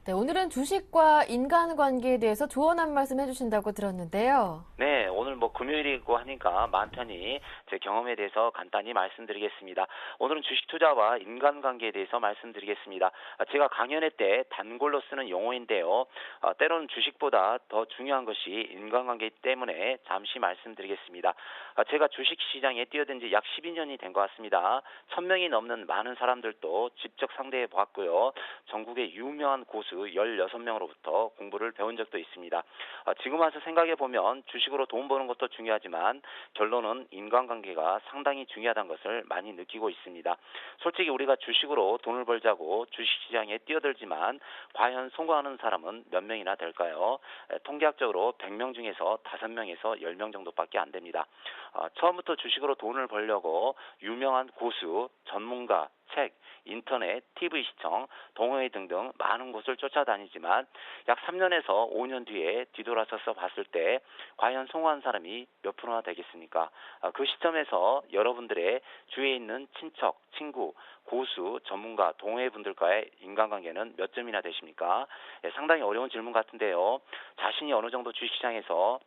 네, 오늘은 주식과 인간관계에 대해서 조언한 말씀 해주신다고 들었는데요. 네, 오늘 금요일이고 하니까 마음 편히 제 경험에 대해서 간단히 말씀드리겠습니다. 오늘은 주식 투자와 인간관계에 대해서 말씀드리겠습니다. 제가 강연회 때 단골로 쓰는 용어인데요. 때로는 주식보다 더 중요한 것이 인간관계이기 때문에 잠시 말씀드리겠습니다. 제가 주식시장에 뛰어든 지 약 12년이 된 것 같습니다. 1000명이 넘는 많은 사람들도 직접 상대해 보았고요. 전국의 유명한 고수 16명으로부터 공부를 배운 적도 있습니다. 지금 와서 생각해 보면 주식으로 돈 버는 것도 중요하지만 결론은 인간관계가 상당히 중요하다는 것을 많이 느끼고 있습니다. 솔직히 우리가 주식으로 돈을 벌자고 주식시장에 뛰어들지만 과연 성공하는 사람은 몇 명이나 될까요? 통계학적으로 100명 중에서 5명에서 10명 정도밖에 안 됩니다. 처음부터 주식으로 돈을 벌려고 유명한 고수, 전문가, 책, 인터넷, TV 시청, 동호회 등등 많은 곳을 쫓아다니지만 약 3년에서 5년 뒤에 뒤돌아서서 봤을 때 과연 성공한 사람이 몇 프로나 되겠습니까? 그 시점에서 여러분들의 주위에 있는 친척, 친구, 고수, 전문가, 동호회 분들과의 인간관계는 몇 점이나 되십니까? 상당히 어려운 질문 같은데요. 자신이 어느 정도 주식시장에서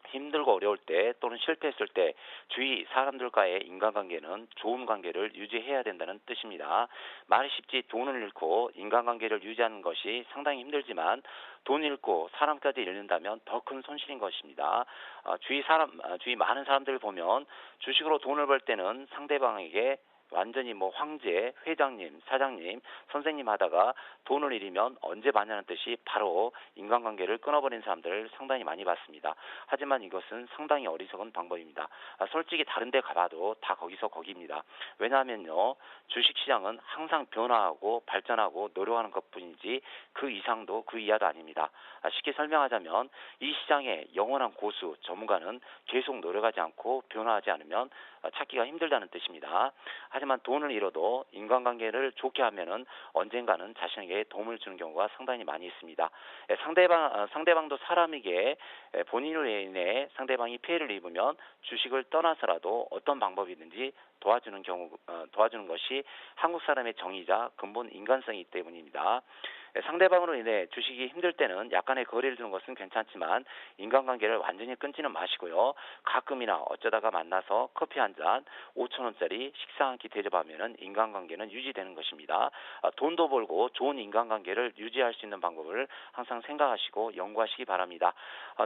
힘들고 어려울 때 또는 실패했을 때 주위 사람들과의 인간관계는 좋은 관계를 유지해야 된다는 뜻입니다. 말이 쉽지 돈을 잃고 인간관계를 유지하는 것이 상당히 힘들지만 돈 잃고 사람까지 잃는다면 더 큰 손실인 것입니다. 주위 많은 사람들을 보면 주식으로 돈을 벌 때는 상대방에게 완전히 황제, 회장님, 사장님, 선생님 하다가 돈을 잃으면 언제 받냐는 듯이 바로 인간관계를 끊어버린 사람들을 상당히 많이 봤습니다. 하지만 이것은 상당히 어리석은 방법입니다. 솔직히 다른 데 가봐도 다 거기서 거기입니다. 왜냐하면요, 주식시장은 항상 변화하고 발전하고 노력하는 것뿐이지 그 이상도 그 이하도 아닙니다. 쉽게 설명하자면 이 시장의 영원한 고수, 전문가는 계속 노력하지 않고 변화하지 않으면 찾기가 힘들다는 뜻입니다. 하지만 돈을 잃어도 인간관계를 좋게 하면은 언젠가는 자신에게 도움을 주는 경우가 상당히 많이 있습니다. 상대방도 사람에게 본인으로 인해 상대방이 피해를 입으면 주식을 떠나서라도 어떤 방법이든지 도와주는 것이 한국 사람의 정의자 근본 인간성이기 때문입니다. 상대방으로 인해 주식이 힘들 때는 약간의 거리를 두는 것은 괜찮지만 인간관계를 완전히 끊지는 마시고요. 가끔이나 어쩌다가 만나서 커피 한 잔 5,000원짜리 식사 한 끼 대접하면은 인간관계는 유지되는 것입니다. 돈도 벌고 좋은 인간관계를 유지할 수 있는 방법을 항상 생각하시고 연구하시기 바랍니다.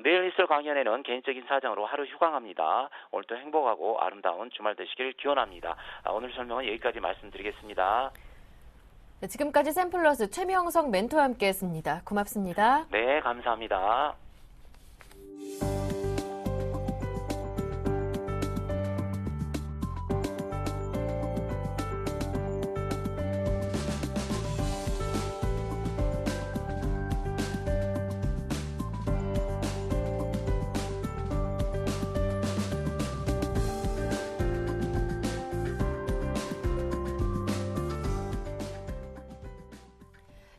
내일 있을 강연에는 개인적인 사정으로 하루 휴강합니다. 오늘도 행복하고 아름다운 주말 되시길 기원합니다. 오늘 설명은 여기까지 말씀드리겠습니다. 네, 지금까지 샘플러스 최명석 멘토와 함께했습니다. 고맙습니다. 네, 감사합니다.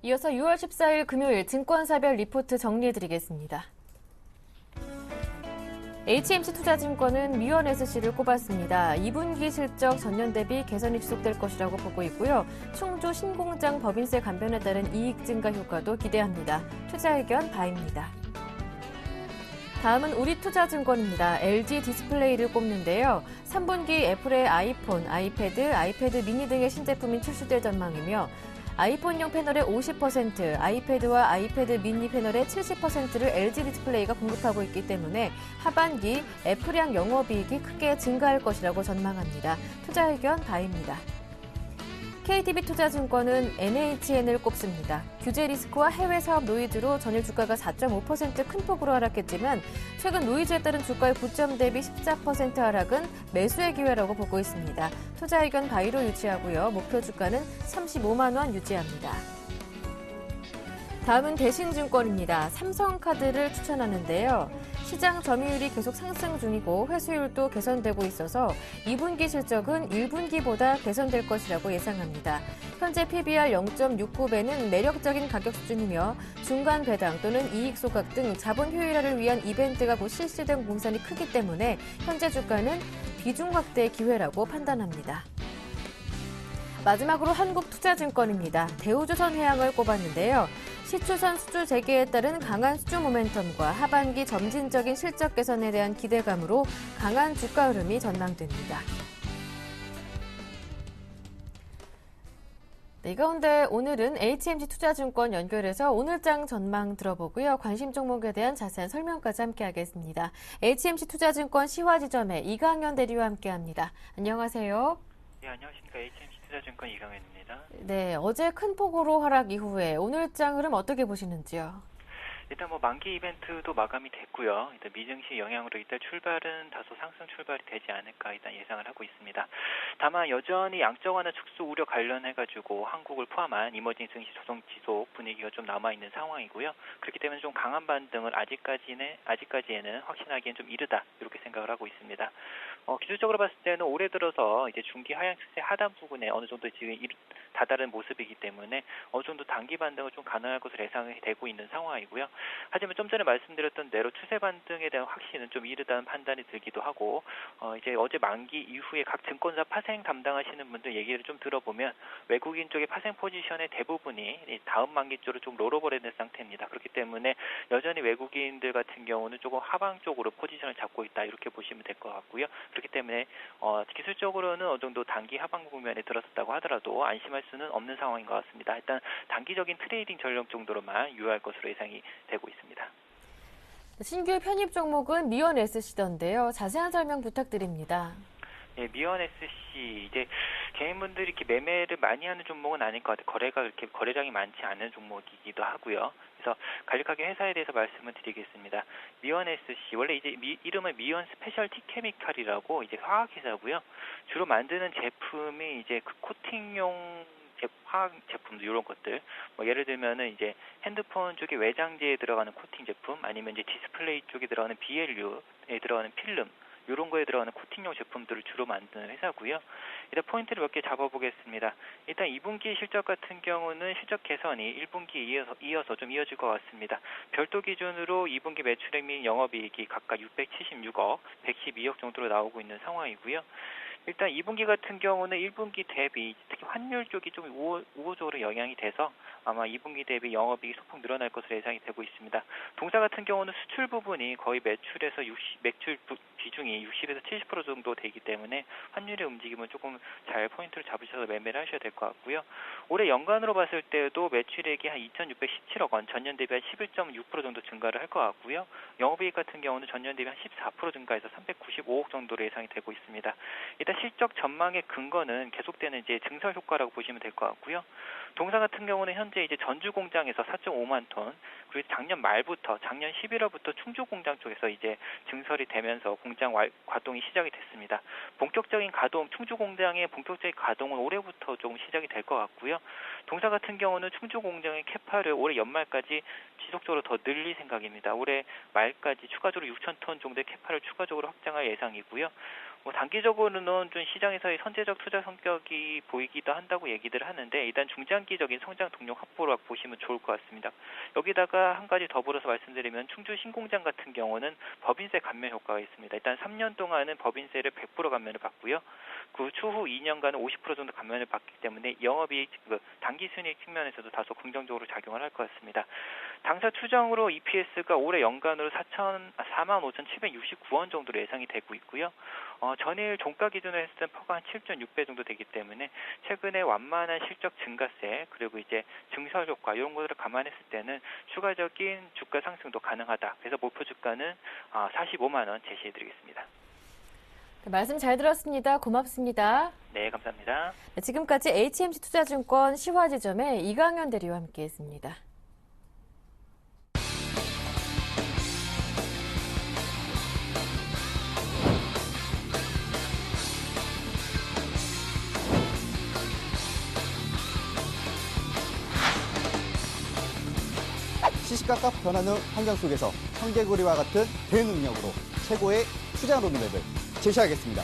이어서 6월 14일 금요일 증권사별 리포트 정리해드리겠습니다. HMC 투자증권은 미원 SC를 꼽았습니다. 2분기 실적 전년 대비 개선이 지속될 것이라고 보고 있고요. 충주 신공장 법인세 감변에 따른 이익 증가 효과도 기대합니다. 투자 의견 바입니다. 다음은 우리투자증권입니다. LG 디스플레이를 꼽는데요. 3분기 애플의 아이폰, 아이패드, 아이패드 미니 등의 신제품이 출시될 전망이며 아이폰용 패널의 50%, 아이패드와 아이패드 미니 패널의 70%를 LG 디스플레이가 공급하고 있기 때문에 하반기 애플향 영업이익이 크게 증가할 것이라고 전망합니다. 투자 의견 바입니다. KTB 투자증권은 NHN을 꼽습니다. 규제 리스크와 해외 사업 노이즈로 전일 주가가 4.5% 큰 폭으로 하락했지만 최근 노이즈에 따른 주가의 고점 대비 14% 하락은 매수의 기회라고 보고 있습니다. 투자 의견 바이로 유지하고요. 목표 주가는 35만 원 유지합니다. 다음은 대신증권입니다. 삼성카드를 추천하는데요. 시장 점유율이 계속 상승 중이고 회수율도 개선되고 있어서 2분기 실적은 1분기보다 개선될 것이라고 예상합니다. 현재 PBR 0.69배는 매력적인 가격 수준이며 중간 배당 또는 이익 소각 등 자본 효율화를 위한 이벤트가 곧 실시된 공산이 크기 때문에 현재 주가는 비중 확대의 기회라고 판단합니다. 마지막으로 한국투자증권입니다. 대우조선해양을 꼽았는데요. 시추선 수주 재개에 따른 강한 수주 모멘텀과 하반기 점진적인 실적 개선에 대한 기대감으로 강한 주가 흐름이 전망됩니다. 네, 이 가운데 오늘은 HMC 투자증권 연결해서 오늘장 전망 들어보고요. 관심 종목에 대한 자세한 설명까지 함께하겠습니다. HMC 투자증권 시화지점의 이강현 대리와 함께합니다. 안녕하세요. 네, 안녕하십니까. HMC 투자증권 이강현입니다. 네, 어제 큰 폭으로 하락 이후에 오늘장 흐름 어떻게 보시는지요? 일단 만기 이벤트도 마감이 됐고요. 일단 미증시 영향으로 일단 출발은 다소 상승 출발이 되지 않을까 일단 예상을 하고 있습니다. 다만 여전히 양적 완화 축소 우려 관련해가지고 한국을 포함한 이머징 증시 조정 지속 분위기가 좀 남아있는 상황이고요. 그렇기 때문에 좀 강한 반등을 아직까지에는 확신하기엔 좀 이르다 이렇게 생각을 하고 있습니다. 기술적으로 봤을 때는 올해 들어서 이제 중기 하향 추세 하단 부분에 어느 정도 지금 다다른 모습이기 때문에 어느 정도 단기 반등을 좀 가능할 것으로 예상이 되고 있는 상황이고요. 하지만 좀 전에 말씀드렸던 대로 추세 반등에 대한 확신은 좀 이르다는 판단이 들기도 하고 이제 어제 만기 이후에 각 증권사 파생 담당하시는 분들 얘기를 좀 들어보면 외국인 쪽의 파생 포지션의 대부분이 다음 만기 쪽으로 좀 롤오버를 된 상태입니다. 그렇기 때문에 여전히 외국인들 같은 경우는 조금 하방 쪽으로 포지션을 잡고 있다 이렇게 보시면 될 것 같고요. 그렇기 때문에 기술적으로는 어느 정도 단기 하방 국면에 들어섰다고 하더라도 안심할 수는 없는 상황인 것 같습니다. 일단 단기적인 트레이딩 전략 정도로만 유효할 것으로 예상이 되고 있습니다. 신규 편입 종목은 미원 SC던데요. 자세한 설명 부탁드립니다. 예, 미원 SC 이제 개인분들이 이렇게 매매를 많이 하는 종목은 아닐 것 같아요. 거래가 그렇게 거래량이 많지 않은 종목이기도 하고요. 그래서 간략하게 회사에 대해서 말씀을 드리겠습니다. 미원 SC 원래 이제 이름은 미원 스페셜티 케미칼이라고 이제 화학회사고요. 주로 만드는 제품이 이제 그 코팅용 화학 제품들 이런 것들 예를 들면은 이제 핸드폰 쪽에 외장재에 들어가는 코팅 제품 아니면 이제 디스플레이 쪽에 들어가는 BLU에 들어가는 필름 이런 거에 들어가는 코팅용 제품들을 주로 만드는 회사고요. 일단 포인트를 몇 개 잡아보겠습니다. 일단 2분기 실적 같은 경우는 실적 개선이 1분기에 이어서 좀 이어질 것 같습니다. 별도 기준으로 2분기 매출액 및 영업이익이 각각 676억, 112억 정도로 나오고 있는 상황이고요. 일단 2분기 같은 경우는 1분기 대비 특히 환율 쪽이 좀 우호적으로 영향이 돼서 아마 2분기 대비 영업이익이 소폭 늘어날 것으로 예상이 되고 있습니다. 동사 같은 경우는 수출 부분이 거의 매출에서 매출 비중이 60에서 70% 정도 되기 때문에 환율의 움직임은 조금 잘 포인트를 잡으셔서 매매를 하셔야 될 것 같고요. 올해 연간으로 봤을 때도 매출액이 한 2,617억 원, 전년 대비 한 11.6% 정도 증가를 할 것 같고요. 영업이익 같은 경우는 전년 대비 한 14% 증가해서 395억 정도로 예상이 되고 있습니다. 일단 실적 전망의 근거는 계속되는 이제 증설 효과라고 보시면 될 것 같고요. 동사 같은 경우는 현재 이제 전주 공장에서 4.5만 톤, 그리고 작년 11월부터 충주 공장 쪽에서 이제 증설이 되면서 공장 가동이 시작이 됐습니다. 충주 공장의 본격적인 가동은 올해부터 조금 시작이 될 것 같고요. 동사 같은 경우는 충주 공장의 캐파를 올해 연말까지 지속적으로 더 늘릴 생각입니다. 올해 말까지 추가적으로 6천 톤 정도의 캐파를 추가적으로 확장할 예상이고요. 뭐 단기적으로는 좀 시장에서의 선제적 투자 성격이 보이기도 한다고 얘기들 하는데 일단 중장기적인 성장 동력 확보로 보시면 좋을 것 같습니다. 여기다가 한 가지 더불어서 말씀드리면 충주 신공장 같은 경우는 법인세 감면 효과가 있습니다. 일단 3년 동안은 법인세를 100% 감면을 받고요. 그 추후 2년간은 50% 정도 감면을 받기 때문에 영업이익, 단기 순이익 측면에서도 다소 긍정적으로 작용을 할 것 같습니다. 당사 추정으로 EPS가 올해 연간으로 45,769원 정도로 예상이 되고 있고요. 전일 종가 기준으로 했을 땐 퍼가 한 7.6배 정도 되기 때문에 최근에 완만한 실적 증가세 그리고 이제 증설 효과 이런 것들을 감안했을 때는 추가적인 주가 상승도 가능하다. 그래서 목표 주가는 45만 원 제시해드리겠습니다. 말씀 잘 들었습니다. 고맙습니다. 네, 감사합니다. 지금까지 HMC 투자증권 시화지점의 이강현 대리와 함께했습니다. 시시각각 변하는 환경 속에서 청개구리와 같은 대능력으로 최고의 투자 로드맵을 제시하겠습니다.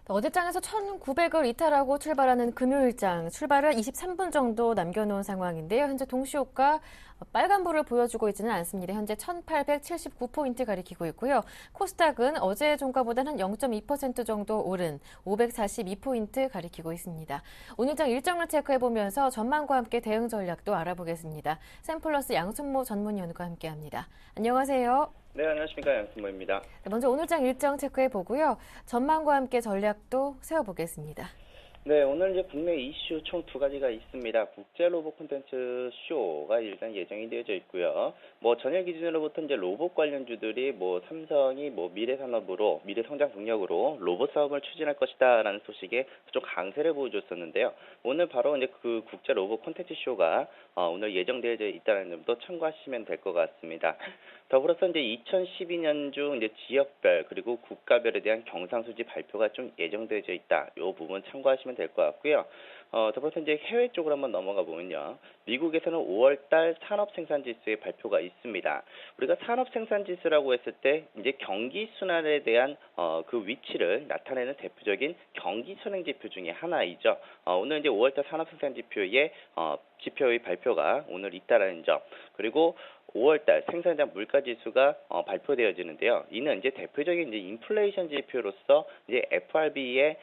어제장에서 1,900을 이탈하고 출발하는 금요일장, 출발을 23분 정도 남겨놓은 상황인데요. 현재 동시호가 빨간불을 보여주고 있지는 않습니다. 현재 1,879포인트 가리키고 있고요. 코스닥은 어제 종가보다는 0.2% 정도 오른 542포인트 가리키고 있습니다. 오늘장 일정을 체크해보면서 전망과 함께 대응 전략도 알아보겠습니다. 샘플러스 양순모 전문위원과 함께합니다. 안녕하세요. 네, 안녕하십니까. 양승모입니다. 먼저 오늘장 일정 체크해보고요. 전망과 함께 전략도 세워보겠습니다. 네, 오늘 이제 국내 이슈 총 2가지가 있습니다. 국제 로봇 콘텐츠 쇼가 일단 예정이 되어져 있고요. 전일 기준으로부터 이제 로봇 관련주들이 삼성이 미래 산업으로, 미래 성장 동력으로 로봇 사업을 추진할 것이다라는 소식에 좀 강세를 보여줬었는데요. 오늘 바로 이제 그 국제 로봇 콘텐츠 쇼가 오늘 예정되어져 있다는 점도 참고하시면 될 것 같습니다. 더불어서 이제 2012년 중 이제 지역별 그리고 국가별에 대한 경상수지 발표가 좀 예정되어져 있다. 이 부분 참고하시면 될 것 같고요. 더불어서 이제 해외 쪽으로 한번 넘어가 보면요. 미국에서는 5월달 산업생산지수의 발표가 있습니다. 우리가 산업생산지수라고 했을 때 이제 경기 순환에 대한 그 위치를 나타내는 대표적인 경기 선행 지표 중에 하나이죠. 오늘 이제 5월달 산업생산지표의 지표의 발표가 오늘 있다라는 점, 그리고 5월달 생산자 물가지수가 발표되어지는데요. 이는 이제 대표적인 이제 인플레이션 지표로서 이제 FRB의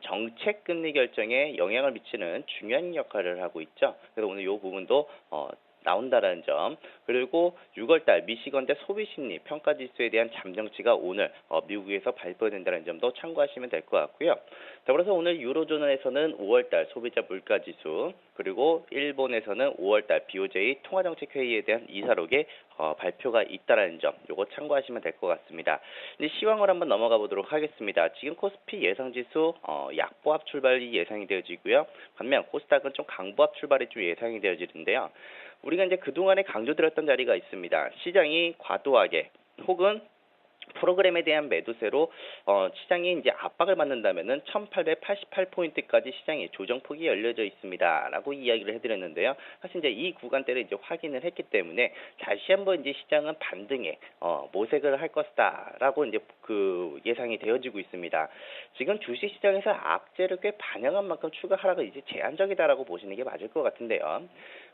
정책 금리 결정에 영향을 미치는 중요한 역할을 하고 있죠. 그래서 오늘 이 부분도 나온다라는 점, 그리고 6월달 미시건대 소비심리 평가지수에 대한 잠정치가 오늘 미국에서 발표된다는 점도 참고하시면 될 것 같고요. 더불어서 오늘 유로존에서는 5월달 소비자 물가지수, 그리고 일본에서는 5월달 BOJ 통화정책회의에 대한 이사록의 발표가 있다라는 점, 요거 참고하시면 될 것 같습니다. 이제 시황을 한번 넘어가 보도록 하겠습니다. 지금 코스피 예상지수 약보합 출발이 예상이 되어지고요. 반면 코스닥은 좀 강보합 출발이 좀 예상이 되어지는데요. 우리가 이제 그동안에 강조드렸던 자리가 있습니다. 시장이 과도하게 혹은 프로그램에 대한 매도세로 시장이 이제 압박을 받는다면은 1,888포인트까지 시장의 조정폭이 열려져 있습니다라고 이야기를 해드렸는데요. 사실 이제 이 구간대를 이제 확인을 했기 때문에 다시 한번 이제 시장은 반등에 모색을 할 것이다라고 이제 그 예상이 되어지고 있습니다. 지금 주식시장에서 악재를 꽤 반영한 만큼 추가 하락은 이제 제한적이다라고 보시는 게 맞을 것 같은데요.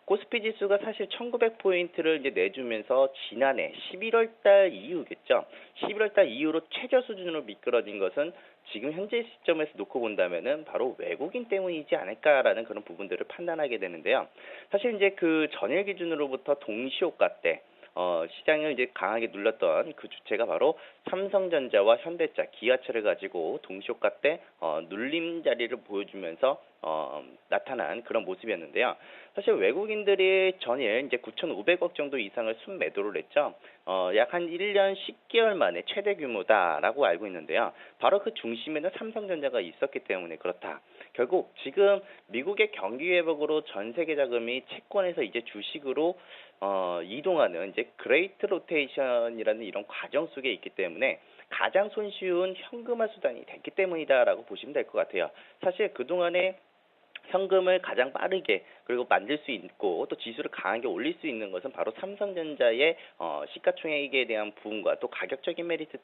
코스피 지수가 사실 1900포인트를 이제 내주면서 지난해 11월 달 이후겠죠. 11월 달 이후로 최저 수준으로 미끄러진 것은 지금 현재 시점에서 놓고 본다면은 바로 외국인 때문이지 않을까라는 그런 부분들을 판단하게 되는데요. 사실 이제 그 전일 기준으로부터 동시효과 때 시장을 이제 강하게 눌렀던 그 주체가 바로 삼성전자와 현대차, 기아차를 가지고 동시효과 때 눌림 자리를 보여주면서 나타난 그런 모습이었는데요. 사실 외국인들이 전일 이제 9,500억 정도 이상을 순매도를 했죠. 약 한 1년 10개월 만에 최대 규모다라고 알고 있는데요. 바로 그 중심에는 삼성전자가 있었기 때문에 그렇다. 결국 지금 미국의 경기 회복으로 전 세계 자금이 채권에서 이제 주식으로 이동하는 이제 그레이트 로테이션이라는 이런 과정 속에 있기 때문에 가장 손쉬운 현금화 수단이 됐기 때문이다라고 보시면 될 것 같아요. 사실 그동안에 현금을 가장 빠르게 그리고 만들 수 있고 또 지수를 강하게 올릴 수 있는 것은 바로 삼성전자의 시가총액에 대한 부분과 또 가격적인 메리트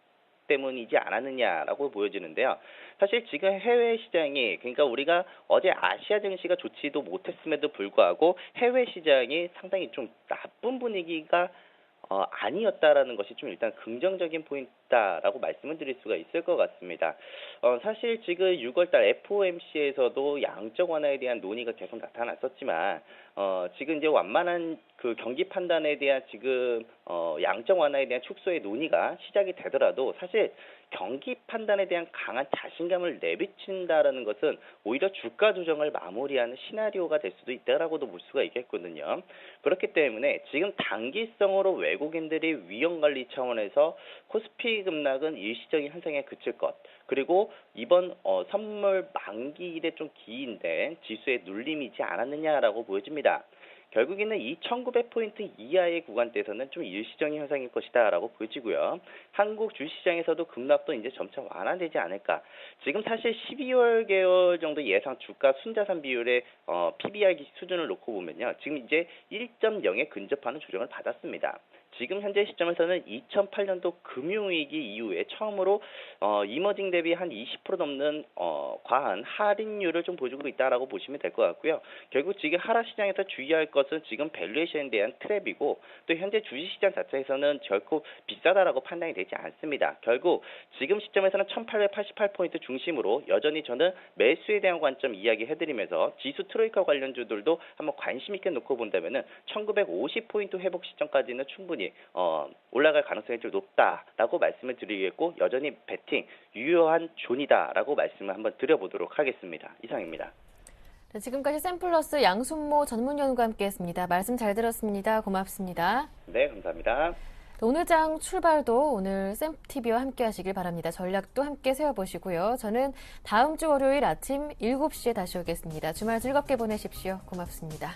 때문이지 않았느냐라고 보여지는데요. 사실 지금 해외 시장이 그러니까 우리가 어제 아시아 증시가 좋지도 못했음에도 불구하고 해외 시장이 상당히 좀 나쁜 분위기가 아니었다라는 것이 좀 일단 긍정적인 포인트다라고 말씀을 드릴 수가 있을 것 같습니다. 사실 지금 6월달 FOMC에서도 양적 완화에 대한 논의가 계속 나타났었지만 지금 이제 완만한 그 경기 판단에 대한 지금 양적 완화에 대한 축소의 논의가 시작이 되더라도 사실 경기 판단에 대한 강한 자신감을 내비친다라는 것은 오히려 주가 조정을 마무리하는 시나리오가 될 수도 있다라고도 볼 수가 있겠거든요. 그렇기 때문에 지금 단기성으로 외국인들이 위험 관리 차원에서 코스피 급락은 일시적인 현상에 그칠 것, 그리고 이번 선물 만기일에 좀 기인된 지수의 눌림이지 않았느냐라고 보여집니다. 결국에는 이 1900포인트 이하의 구간대에서는 좀 일시적인 현상일 것이다라고 보여지고요. 한국 주시장에서도 급락도 이제 점차 완화되지 않을까. 지금 사실 12월 개월 정도 예상 주가 순자산 비율의 PBR 수준을 놓고 보면요. 지금 이제 1.0에 근접하는 조정을 받았습니다. 지금 현재 시점에서는 2008년도 금융위기 이후에 처음으로 이머징 대비 한 20% 넘는 과한 할인율을 좀 보여주고 있다라고 보시면 될 것 같고요. 결국 지금 하락시장에서 주의할 것은 지금 밸류에이션에 대한 트랩이고 또 현재 주식시장 자체에서는 결코 비싸다라고 판단이 되지 않습니다. 결국 지금 시점에서는 1888포인트 중심으로 여전히 저는 매수에 대한 관점 이야기해드리면서 지수 트로이카 관련주들도 한번 관심 있게 놓고 본다면은 1950포인트 회복 시점까지는 충분히 올라갈 가능성이 좀 높다라고 말씀을 드리겠고 여전히 배팅 유효한 존이다라고 말씀을 한번 드려보도록 하겠습니다. 이상입니다. 네, 지금까지 샘플러스 양순모 전문위원과 함께했습니다. 말씀 잘 들었습니다. 고맙습니다. 네, 감사합니다. 오늘 장 출발도 오늘 샘TV와 함께하시길 바랍니다. 전략도 함께 세워보시고요. 저는 다음 주 월요일 아침 7시에 다시 오겠습니다. 주말 즐겁게 보내십시오. 고맙습니다.